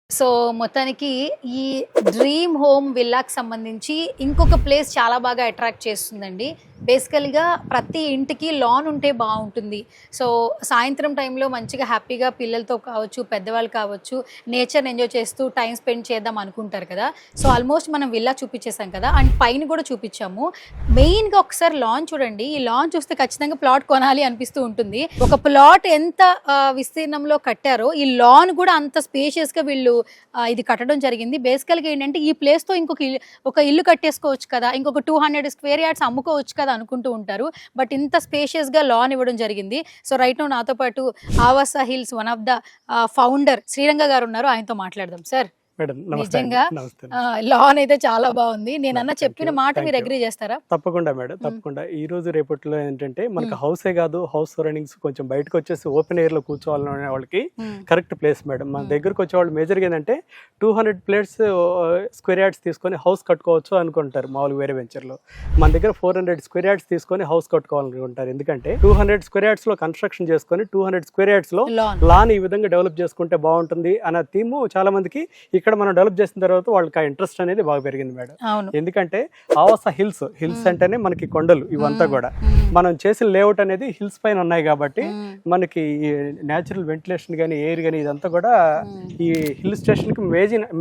So మొత్తానికి ఈ dream home విల్లాకి సంబంధించి ఇంకొక ప్లేస్ చాలా బాగా అట్రాక్ట్ చేస్తుందండి. బేసికల్గా ప్రతి ఇంటికి లాన్ ఉంటే బాగుంటుంది. సో సాయంత్రం టైంలో మంచిగా హ్యాపీగా పిల్లలతో కావచ్చు, పెద్దవాళ్ళు కావచ్చు, నేచర్ని ఎంజాయ్ చేస్తూ టైం స్పెండ్ చేద్దాం అనుకుంటారు కదా. సో ఆల్మోస్ట్ మనం విల్లా చూపించేసాం కదా, అండ్ పైన కూడా చూపించాము. మెయిన్గా ఒకసారి లాన్ చూడండి. ఈ లాన్ చూస్తే ఖచ్చితంగా ప్లాట్ కొనాలి అనిపిస్తూ ఉంటుంది. ఒక ప్లాట్ ఎంత విస్తీర్ణంలో కట్టారో ఈ లాన్ కూడా అంత స్పేషియస్గా వీళ్ళు ఇది కట్టడం జరిగింది. బేసికల్గా ఏంటంటే ఈ ప్లేస్తో ఒక ఇల్లు కట్టేసుకోవచ్చు కదా, ఇంకొక 200 స్క్వేర్ యార్డ్స్ అమ్ముకోవచ్చు కదా అనుకుంటూ ఉంటారు. బట్ ఇంత స్పేషియస్గా లాన్ ఇవ్వడం జరిగింది. సో రైట్ నౌ నాతో పాటు Avasa hills one of the founder Sriranga garu ఉన్నారు. ఆయనతో మాట్లాడదాం. సార్ నిజంగా లాన్ అయితే చాలా బాగుంది. నేను చెప్పిన మాట మీరు అగ్రీ చేస్తారా? తప్పకుండా మేడం, తప్పకుండా. ఈ రోజు రేపట్లో ఏంటంటే మనకి హౌసే కాదు, హౌస్ సరౌండింగ్స్ కొంచెం బయటకు వచ్చేసి ఓపెన్ ఎయిర్ లో కూర్చోవాలనే వాళ్ళకి కరెక్ట్ ప్లేస్ మేడం. మన దగ్గరకు వచ్చే వాళ్ళు మేజర్గా ఏంటంటే 200 ప్లేట్స్ స్క్వేర్ యార్డ్స్ తీసుకొని హౌస్ కట్టుకోవచ్చు అనుకుంటారు మామూలు వేరే వెంచర్ లో. మన దగ్గర 400 స్క్వేర్ యార్డ్స్ తీసుకొని హౌస్ కట్టుకోవాలనుకుంటారు. ఎందుకంటే 200 స్క్వేర్ యార్డ్స్ లో కన్స్ట్రక్షన్ చేసుకొని 200 స్క్వేర్ యార్డ్స్ లో లాన్ ఈ విధంగా డెవలప్ చేసుకుంటే బాగుంటుంది అన్న థీమ్ చాలా మందికి ఇక్కడ మనం డెవలప్ చేసిన తర్వాత వాళ్ళకి ఆ ఇంట్రెస్ట్ అనేది బాగా పెరిగింది మేడం. ఎందుకంటే ఆవాస హిల్స్ అంటేనే మనకి కొండలు ఇవంతా కూడా మనం చేసిన లేఅవుట్ అనేది హిల్స్ పైన ఉన్నాయి కాబట్టి మనకి న్యాచురల్ వెంటిలేషన్ కానీ ఎయిర్ కానీ ఇదంతా కూడా ఈ హిల్ స్టేషన్ కి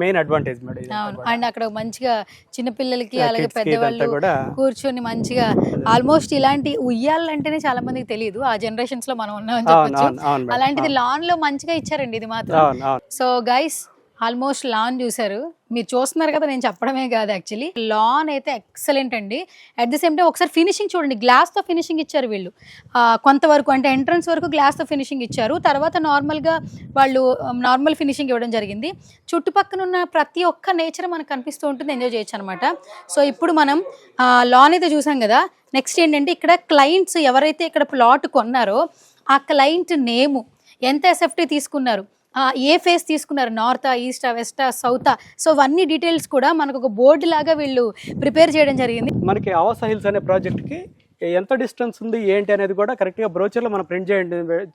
మెయిన్ అడ్వాంటేజ్ మేడం. అండ్ అక్కడ మంచిగా చిన్నపిల్లలకి అలాగే పెద్దవాళ్ళు కూడా కూర్చొని మంచిగా ఆల్మోస్ట్ ఇలాంటి ఉయ్యాలంటేనే చాలా మందికి తెలియదు, ఆ జనరేషన్స్ లో మనం ఉన్నామని చెప్పొచ్చు. అలాంటిది లాన్ లో మంచిగా ఇచ్చారండి ఇది మాత్రం. సో గైస్ ఆల్మోస్ట్ లాన్ చూసారు, మీరు చూస్తున్నారు కదా, నేను చెప్పడమే కాదు యాక్చువల్లీ లాన్ అయితే ఎక్సలెంట్ అండి. అట్ ది సేమ్ టైం ఒకసారి ఫినిషింగ్ చూడండి, గ్లాస్తో ఫినిషింగ్ ఇచ్చారు వీళ్ళు. కొంతవరకు అంటే ఎంట్రన్స్ వరకు గ్లాస్తో ఫినిషింగ్ ఇచ్చారు, తర్వాత నార్మల్గా వాళ్ళు నార్మల్ ఫినిషింగ్ ఇవ్వడం జరిగింది. చుట్టుపక్కల ఉన్న ప్రతి ఒక్క నేచర్ మనకు కనిపిస్తూ ఉంటుంది, ఎంజాయ్ చేయొచ్చు అనమాట. సో ఇప్పుడు మనం లాన్ అయితే చూసాం కదా, నెక్స్ట్ ఏంటంటే ఇక్కడ క్లయింట్స్ ఎవరైతే ఇక్కడ ప్లాట్ కొన్నారో ఆ క్లయింట్ నేము, ఎంత ఎస్ఎఫ్టీ తీసుకున్నారు, ఏ ఫేస్ తీసుకున్నారు, నార్తా, ఈస్టా, వెస్టా, సౌతా, సో అవన్నీ డీటెయిల్స్ కూడా మనకు ఒక బోర్డు లాగా వీళ్ళు ప్రిపేర్ చేయడం జరిగింది. మనకి ఆవాస హిల్స్ అనే ప్రాజెక్ట్కి ఎంత డిస్టెన్స్ ఉంది ఏంటి అనేది కూడా కరెక్ట్గా బ్రోచర్లో మనం ప్రింట్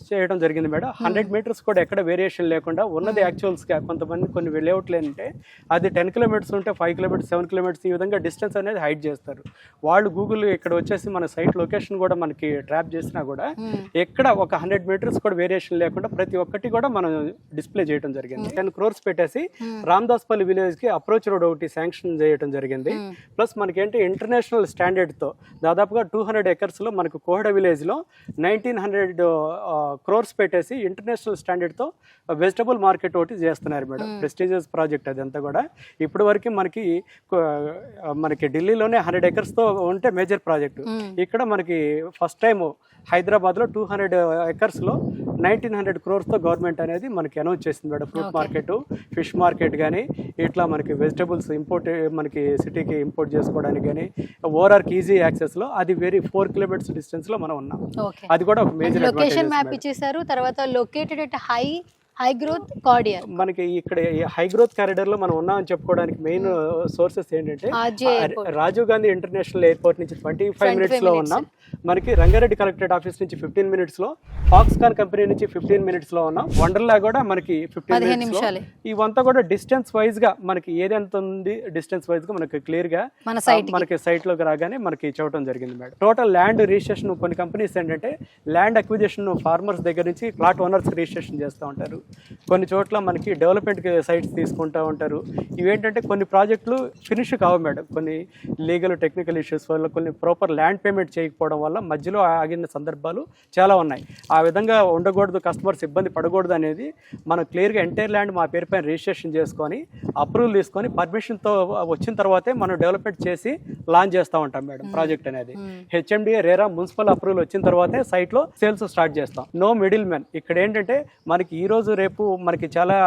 చేయడం జరిగింది మేడం. 100 మీటర్స్ కూడా ఎక్కడ వేరియేషన్ లేకుండా ఉన్నది. యాక్చువల్స్గా కొంతమంది కొన్ని లేఅవుట్లు ఏంటంటే అది 10 కిలోమీటర్స్ ఉంటే 5 కిలోమీటర్స్ 7 కిలోమీటర్స్ ఈ విధంగా డిస్టెన్స్ అనేది హైడ్ చేస్తారు వాళ్ళు. గూగుల్ ఇక్కడ వచ్చేసి మన సైట్ లొకేషన్ కూడా మనకి ట్రాప్ చేసినా కూడా ఎక్కడ ఒక 100 మీటర్స్ కూడా వేరియేషన్ లేకుండా ప్రతి ఒక్కటి కూడా మనం డిస్ప్లే చేయడం జరిగింది. 10 crores పెట్టేసి రామదాస్పల్లి విలేజ్కి అప్రోచ్ రోడ్ ఒకటి శాంక్షన్ చేయడం జరిగింది. ప్లస్ మనకేంటి ఇంటర్నేషనల్ స్టాండర్డ్తో దాదాపుగా 200 acres లో మనకు కోహడ విలేజ్ లో 1900 crores పెట్టేసి ఇంటర్నేషనల్ స్టాండర్డ్ తో వెజిటబుల్ మార్కెట్ ఒకటి చేస్తున్నారు మేడం. ప్రెస్టీజియస్ ప్రాజెక్ట్ అదంతా కూడా. ఇప్పటి వరకు మనకి ఢిల్లీలోనే 100 acres తో ఉంటే మేజర్ ప్రాజెక్టు. ఇక్కడ మనకి ఫస్ట్ టైం హైదరాబాద్ లో 200 acres లో 1900 crores తో గవర్నమెంట్ అనేది మనకి అనౌన్స్ చేసింది madam. Fruit market, fish market కానీ ఇట్లా మనకి వెజిటబుల్స్ ఇంపోర్ట్ మనకి సిటీకి ఇంపోర్ట్ చేసుకోవడానికి కానీ ఓఆర్ఆర్కి ఈజీ యాక్సెస్ లో అది 4 kilometers డిస్టెన్స్ లో మనం ఉన్నాం. అది కూడా ఒక మేజర్ లొకేషన్ మ్యాప్ ఇచ్చేసారు. తర్వాత located at high growth corridor. మనకి ఇక్కడ హై గ్రోత్ కారిడార్ లో మనం ఉన్నామని చెప్పుకోవడానికి మెయిన్ సోర్సెస్ ఏంటంటే రాజీవ్ గాంధీ ఇంటర్నేషనల్ ఎయిర్పోర్ట్ నుంచి 25 minutes లో ఉన్నాం. మనకి రంగారెడ్డి కలెక్టరేట్ ఆఫీస్ నుంచి 15 minutes లో, ఫాక్స్కాన్ కంపెనీ నుంచి 15 minutes లో ఉన్నాం. వండర్లా కూడా మనకి 15 minutes లో. ఇవంతా కూడా డిస్టెన్స్ వైజ్ గా మనకి ఏదెంత ఉంది డిస్టెన్స్ వైజ్ గా మనకి క్లియర్ గా మనకి సైట్ లోకి రాగానే మనకి చెప్పడం జరిగింది మేడం. టోటల్ ల్యాండ్ రిజిస్ట్రేషన్ కొన్ని కంపెనీస్ ఏంటంటే ల్యాండ్ అక్విజిషన్ ఫార్మర్స్ దగ్గర నుంచి ప్లాట్ ఓనర్స్ రిజిస్ట్రేషన్ చేస్తూ ఉంటారు. కొన్ని చోట్ల మనకి డెవలప్మెంట్ సైట్స్ తీసుకుంటూ ఉంటారు. ఇవేంటంటే కొన్ని ప్రాజెక్టులు ఫినిష్ కావు మేడం, కొన్ని లీగల్ టెక్నికల్ ఇష్యూస్ వల్ల, కొన్ని ప్రాపర్ ల్యాండ్ పేమెంట్ చేయకపోవడం వల్ల మధ్యలో ఆగిన సందర్భాలు చాలా ఉన్నాయి. ఆ విధంగా ఉండకూడదు, కస్టమర్స్ ఇబ్బంది పడకూడదు అనేది మనం క్లియర్గా ఎంటైర్ ల్యాండ్ మా పేరు పైన రిజిస్ట్రేషన్ చేసుకొని అప్రూవల్ తీసుకొని పర్మిషన్తో వచ్చిన తర్వాతే మనం డెవలప్మెంట్ చేసి లాంచ్ చేస్తూ ఉంటాం మేడం ప్రాజెక్ట్ అనేది. హెచ్ఎండిఏ రేరా మున్సిపల్ అప్రూవల్ వచ్చిన తర్వాతే సైట్లో సేల్స్ స్టార్ట్ చేస్తాం. No middle man. ఇక్కడ ఏంటంటే మనకి ఈ రోజు రేపు మనకి చాలా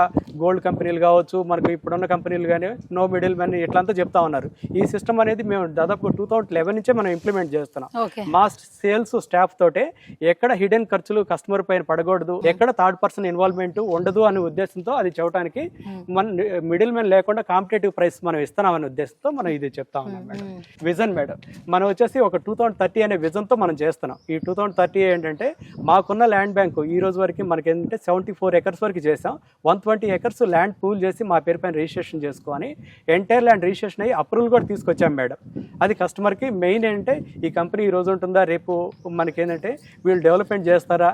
గోల్డ్ కంపెనీలు కావచ్చు, మనకి ఇప్పుడున్న కంపెనీలు కానీ నో మిడిల్ మ్యాన్ ఇట్లంతా చెప్తా ఉన్నారు. ఈ సిస్టమ్ అనేది మేము దాదాపు 2011 నుంచే మనం ఇంప్లిమెంట్ చేస్తున్నాం. మా సేల్స్ స్టాఫ్ తోటే ఎక్కడ హిడెన్ ఖర్చులు కస్టమర్ పైన పడకూడదు, ఎక్కడ థర్డ్ పర్సన్ ఇన్వాల్వ్మెంట్ ఉండదు అనే ఉద్దేశంతో అది చెప్పడానికి మన మిడిల్ మ్యాన్ లేకుండా కాంపిటేటివ్ ప్రైస్ మనం ఇస్తున్నామనే ఉద్దేశంతో మనం ఇది చెప్తా ఉన్నాం మేడం. విజన్ మేడం మనం వచ్చేసి ఒక 2030 అనే విజన్ తో మనం చేస్తున్నాం. ఈ 2030 ఏంటంటే మాకున్న ల్యాండ్ బ్యాంకు ఈ రోజు వరకు మనకి ఏంటంటే 74 acres acres వరకు చేసాం. 120 acres ల్యాండ్ పూల్ చేసి మా పేరు పైన రిజిస్ట్రేషన్ చేసుకొని ఎంటైర్ ల్యాండ్ రిజిస్ట్రేషన్ అయ్యి అప్రూవల్ కూడా తీసుకొచ్చాం మేడం. అది కస్టమర్కి మెయిన్ ఏంటంటే ఈ కంపెనీ ఈ రోజు ఉంటుందా, రేపు మనకేంటంటే వీళ్ళు డెవలప్మెంట్ చేస్తారా,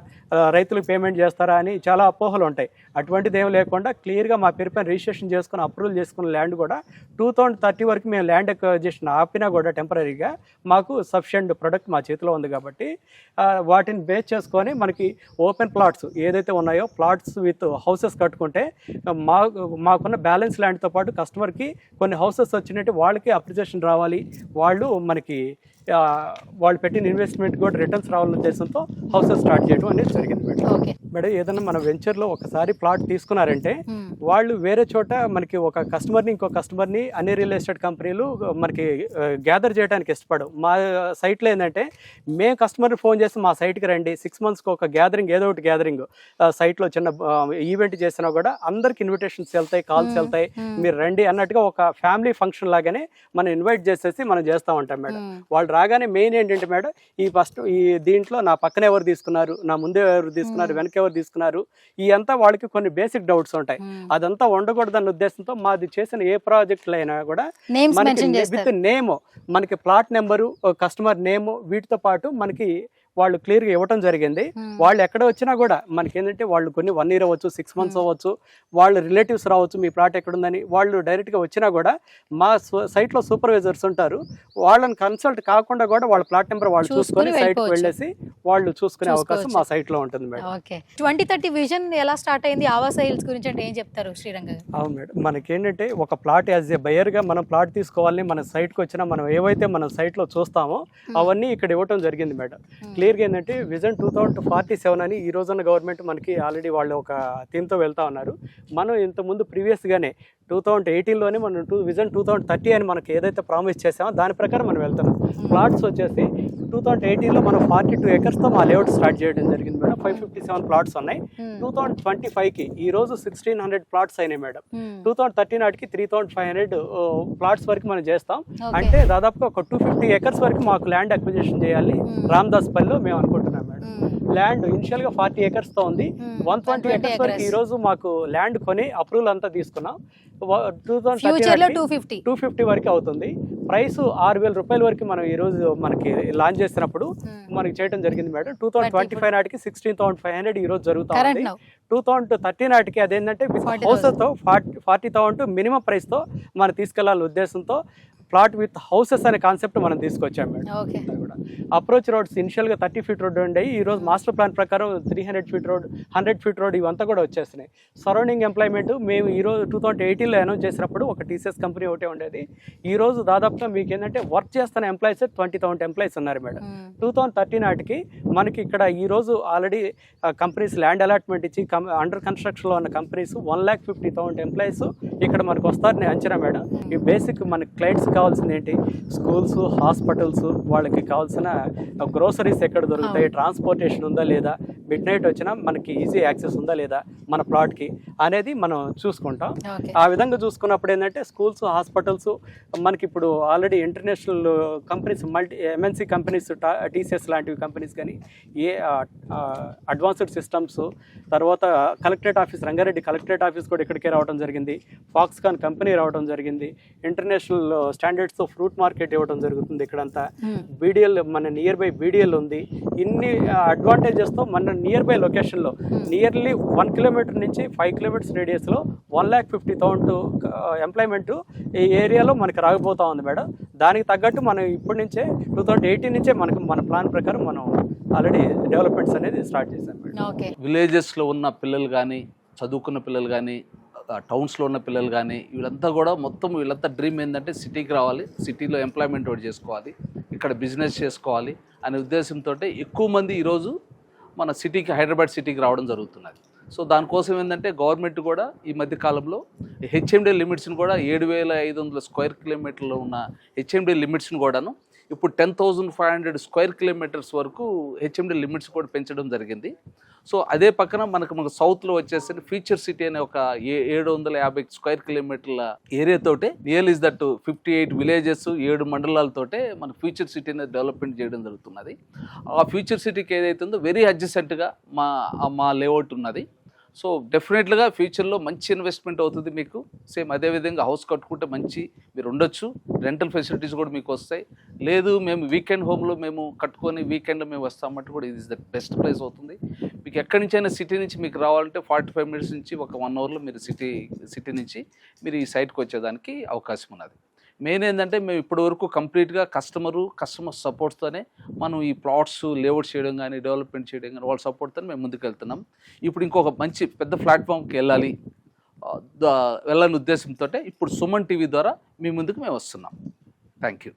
రైతులకు పేమెంట్ చేస్తారా అని చాలా అపోహలు ఉంటాయి. అటువంటిది ఏం లేకుండా క్లియర్గా మా పేరు పైన రిజిస్ట్రేషన్ చేసుకుని అప్రూవల్ చేసుకున్న ల్యాండ్ కూడా 2030 వరకు మేము ల్యాండ్ అక్విజిషన్ ఆపినా కూడా టెంపరీగా మాకు సఫిషియంట్ ప్రొడక్ట్ మా చేతిలో ఉంది కాబట్టి వాటిని బేస్ చేసుకొని మనకి ఓపెన్ ప్లాట్స్ ఏదైతే ఉన్నాయో ప్లాట్స్ విత్ హౌసెస్ కట్టుకుంటే మాకున్న బ్యాలెన్స్ ల్యాండ్తో పాటు కస్టమర్కి కొన్ని హౌసెస్ వచ్చినట్టు వాళ్ళకి అప్రిసియేషన్ రావాలి, వాళ్ళు పెట్టిన ఇన్వెస్ట్మెంట్ కూడా రిటర్న్స్ రావాలనే ఉద్దేశంతో హౌసెస్ స్టార్ట్ చేయడం అనేది జరిగింది మేడం. ఏదైనా మన వెంచర్లో ఒకసారి ప్లాట్ తీసుకున్నారంటే వాళ్ళు వేరే చోట మనకి ఒక కస్టమర్ని ఇంకో కస్టమర్ని అన్ని రియల్ ఎస్టేట్ కంపెనీలు మనకి గ్యాదర్ చేయడానికి ఇష్టపడవు. మా సైట్లో ఏంటంటే మేము కస్టమర్ని ఫోన్ చేసి మా సైట్కి రండి, 6 monthsకి ఒక గ్యాదరింగ్ ఏదో ఒకటి గ్యాదరింగ్ సైట్లో చిన్న ఈవెంట్ చేసినా కూడా అందరికి ఇన్విటేషన్స్ వెళ్తాయి, కాల్స్ వెళ్తాయి, మీరు రండి అన్నట్టుగా ఒక ఫ్యామిలీ ఫంక్షన్ లాగానే మనం ఇన్వైట్ చేసేసి మనం చేస్తూ ఉంటాం మేడం. వాళ్ళు రాగానే మెయిన్ ఏంటంటే మేడం ఈ దీంట్లో నా పక్కన ఎవరు తీసుకున్నారు, నా ముందే ఎవరు తీసుకున్నారు, వెనక ఎవరు తీసుకున్నారు, ఈ అంతా వాళ్ళకి కొన్ని బేసిక్ డౌట్స్ ఉంటాయి. అదంతా ఉండకూడదన్న ఉద్దేశంతో మాది చేసిన ఏ ప్రాజెక్టులు అయినా కూడా మనకి విత్ నేమ్, మనకి ప్లాట్ నెంబరు, కస్టమర్ నేమ్ వీటితో పాటు మనకి వాళ్ళు క్లియర్గా ఇవ్వటం జరిగింది. వాళ్ళు ఎక్కడ వచ్చినా కూడా మనకి ఏంటంటే వాళ్ళు కొన్ని 1 year అవ్వచ్చు, 6 months అవ్వచ్చు, వాళ్ళు రిలేటివ్స్ రావచ్చు, మీ ప్లాట్ ఎక్కడుందని వాళ్ళు డైరెక్ట్గా వచ్చినా కూడా మా సైట్లో సూపర్వైజర్స్ ఉంటారు, వాళ్ళని కన్సల్ట్ కాకుండా కూడా వాళ్ళ ప్లాట్ నెంబర్ వాళ్ళు చూసుకొని సైట్కి వెళ్ళేసి వాళ్ళు చూసుకునే అవకాశం మా సైట్లో ఉంటుంది మేడం. 2030 విజన్ ఎలా స్టార్ట్ అయింది ఆవాస హిల్స్ గురించి అంటే ఏం చెప్తారు శ్రీరంగ? అవును మేడం, మనకేంటంటే ఒక ప్లాట్ యాజ్ ఏ బయర్గా మనం ప్లాట్ తీసుకోవాలని మన సైట్కి వచ్చినా మనం ఏవైతే మనం సైట్లో చూస్తామో అవన్నీ ఇక్కడ ఇవ్వటం జరిగింది మేడం. క్లియర్గా ఏంటంటే విజన్ 2047 అని ఈ రోజున్న గవర్నమెంట్ మనకి ఆల్రెడీ వాళ్ళు ఒక థీమ్తో వెళ్తా ఉన్నారు. మనం ఇంతకుముందు ప్రీవియస్గానే 2018లోనే మనం విజన్ 2030 అని మనకి ఏదైతే ప్రామిస్ చేసామో దాని ప్రకారం మనం వెళ్తున్నాం. ప్లాట్స్ వచ్చేసి 2018లో మనం 42 acresతో మా లేఅవుట్ స్టార్ట్ చేయడం జరిగింది మేడం. 557 ప్లాట్స్ ఉన్నాయి. 2025కి ఈ రోజు 1600 ప్లాట్స్ అయినాయి మేడం. 2030 నాటికి 3500 ప్లాట్స్ వరకు మనం చేస్తాం. అంటే దాదాపుగా ఒక 250 acres వరకు మాకు ల్యాండ్ అక్విజిషన్ చేయాలి రామదాస్ పల్లిలో మేము అనుకుంటున్నాం మేడం. ల్యాండ్ ఇనిషియల్ గా 40 acres తో ఉంది. 120 acres వరకు ఈ రోజు మాకు ల్యాండ్ కొని అప్రూవల్ అంతా తీసుకున్నాం. 250 వరకు అవుతుంది. ప్రైస్ 6,000 రూపాయల వరకు మనం ఈ రోజు మనకి లాంచ్ చేసినప్పుడు మనకి చేయడం జరిగింది మేడం. 2025 నాటికి 16,500 ఈ రోజు జరుగుతుంది. 2030 నాటికి అదేంటంటే హౌస్ తో 40,000 మినిమం ప్రైస్ తో మనం తీసుకెళ్లాలనే ఉద్దేశంతో ప్లాట్ విత్ హౌసెస్ అనే కాన్సెప్ట్ మనం తీసుకొచ్చాం మేడం. అప్రోచ్ రోడ్స్ ఇనిషియల్గా 30 feet రోడ్ ఉండేవి. ఈ రోజు మాస్టర్ ప్లాన్ ప్రకారం 300 feet రోడ్, 100 feet రోడ్ ఇవంతా కూడా వచ్చేస్తున్నాయి. సరౌండింగ్ ఎంప్లాయ్మెంట్ మేము ఈ రోజు 2018లో అనౌన్స్ చేసినప్పుడు ఒక టీసీఎస్ కంపెనీ ఒకటే ఉండేది. ఈ రోజు దాదాపుగా మీకు ఏంటంటే వర్క్ చేస్తున్న ఎంప్లాయీస్ 20,000 ఎంప్లాయీస్ ఉన్నారు మేడం. 2030 నాటికి మనకి ఇక్కడ ఈ రోజు ఆల్రెడీ కంపెనీస్ ల్యాండ్ అలాట్మెంట్ ఇచ్చి అండర్ కన్స్ట్రక్షన్లో ఉన్న కంపెనీస్ 1,50,000 ఎంప్లాయీస్ ఇక్కడ మనకు వస్తారని అంచనా మేడం. ఈ బేసిక్ మనకి క్లయింట్స్ కావాల్సింది ఏంటి, స్కూల్స్, హాస్పిటల్స్, వాళ్ళకి కావాల్సిన గ్రోసరీస్ ఎక్కడ దొరుకుతాయి, ట్రాన్స్పోర్టేషన్ ఉందా లేదా, మిడ్ నైట్ వచ్చినా మనకి ఈజీ యాక్సెస్ ఉందా లేదా మన ప్లాట్కి అనేది మనం చూసుకుంటాం. ఆ విధంగా చూసుకున్నప్పుడు ఏంటంటే స్కూల్స్, హాస్పిటల్స్ మనకి ఇప్పుడు already international companies, MNC companies, TCS లాంటివి కంపెనీస్ కానీ అడ్వాన్స్డ్ సిస్టమ్స్, తర్వాత collectorate office, Rangareddy collectorate office కూడా ఇక్కడికే రావడం జరిగింది. ఫాక్స్కాన్ కంపెనీ రావడం జరిగింది. ఇంటర్నేషనల్ స్టాండర్డ్స్ ఫ్రూట్ మార్కెట్ ఇవ్వడం జరుగుతుంది ఇక్కడంతా. BDL మన నియర్ బై BDL ఉంది. ఇన్ని అడ్వాంటేజెస్తో మన నియర్ బై లొకేషన్లో నియర్లీ 1 kilometer నుంచి 5 kilometers రేడియస్లో 1,50,000 ఎంప్లాయ్మెంట్ ఈ ఏరియాలో మనకి రాకపోతా ఉంది మేడం. దానికి తగ్గట్టు మనం ఇప్పటి నుంచే 2018 నుంచే మన ప్లాన్ ప్రకారం మనం ఆల్రెడీ డెవలప్మెంట్స్ అనేది స్టార్ట్ చేశాం మేడం. విలేజెస్లో ఉన్న పిల్లలు కానీ, చదువుకున్న పిల్లలు కానీ, టౌన్స్లో ఉన్న పిల్లలు కానీ వీళ్ళంతా డ్రీమ్ ఏంటంటే సిటీకి రావాలి, సిటీలో ఎంప్లాయ్మెంట్ ఒకటి చేసుకోవాలి, ఇక్కడ బిజినెస్ చేసుకోవాలి అనే ఉద్దేశంతో ఎక్కువ మంది ఈరోజు మన సిటీకి, హైదరాబాద్ సిటీకి రావడం జరుగుతున్నది. సో దానికోసం ఏంటంటే గవర్నమెంట్ కూడా ఈ మధ్య కాలంలో HMD లిమిట్స్ని కూడా 7,500 square kilometerలో ఉన్న HMD లిమిట్స్ని కూడాను ఇప్పుడు 10,500 square kilometers వరకు HMD లిమిట్స్ కూడా పెంచడం జరిగింది. సో అదే పక్కన మనకు సౌత్లో వచ్చేసరికి ఫ్యూచర్ సిటీ అనే ఒక 750 square kilometerల ఏరియాతోటే నియర్ ఇస్ దట్ 58 villages, 7 మండలాలతోటే మన ఫ్యూచర్ సిటీ అనేది డెవలప్మెంట్ చేయడం జరుగుతున్నది. ఆ ఫ్యూచర్ సిటీకి ఏదైతే ఉందో వెరీ అడ్జసెంట్గా మా లేఅవుట్ ఉన్నది. సో డెఫినెట్గా ఫ్యూచర్లో మంచి ఇన్వెస్ట్మెంట్ అవుతుంది మీకు. సేమ్ అదేవిధంగా హౌస్ కట్టుకుంటే మంచి మీరు ఉండొచ్చు, రెంటల్ ఫెసిలిటీస్ కూడా మీకు వస్తాయి. లేదు మేము వీకెండ్ హోమ్లో మేము కట్టుకొని వీకెండ్లో మేము వస్తామంటే కూడా ఇది ఇస్ ద బెస్ట్ ప్లేస్ అవుతుంది. మీకు ఎక్కడి నుంచైనా సిటీ నుంచి మీకు రావాలంటే 45 మినిట్స్ నుంచి ఒక 1 అవర్లో మీరు సిటీ నుంచి మీరు ఈ సైట్కి వచ్చేదానికి అవకాశం ఉన్నది. మెయిన్ ఏంటంటే మేము ఇప్పటి వరకు కంప్లీట్గా కస్టమర్ సపోర్ట్తోనే మనం ఈ ప్లాట్స్ లేఅవుట్ చేయడం కానీ డెవలప్మెంట్ చేయడం కానీ వాళ్ళ సపోర్ట్తో మేము ముందుకు వెళ్తున్నాం. ఇప్పుడు ఇంకొక మంచి పెద్ద ప్లాట్ఫామ్కి వెళ్ళాలని ఉద్దేశంతో ఇప్పుడు సుమన్ టీవీ ద్వారా మీ ముందుకు మేము వస్తున్నాం. Thank you.